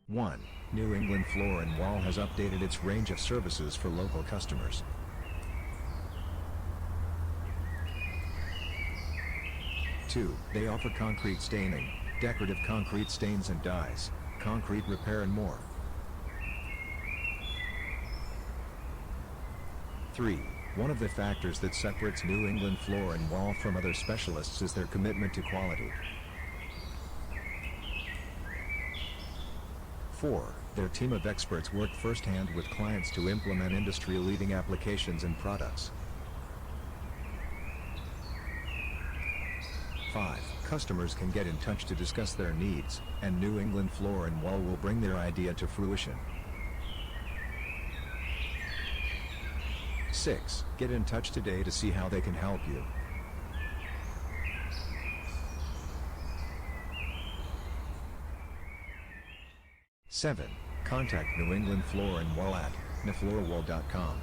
1. New England Floor & Wall has updated its range of services for local customers. 2. They offer concrete staining, decorative concrete stains and dyes, concrete repair and more. 3. One of the factors that separates New England Floor & Wall from other specialists is their commitment to quality. 4. Their team of experts work firsthand with clients to implement industry-leading applications and products. 5. Customers can get in touch to discuss their needs, and New England Floor & Wall will bring their idea to fruition. 6. Get in touch today to see how they can help you. 7. Contact New England Floor & Wall at nfloorwall.com.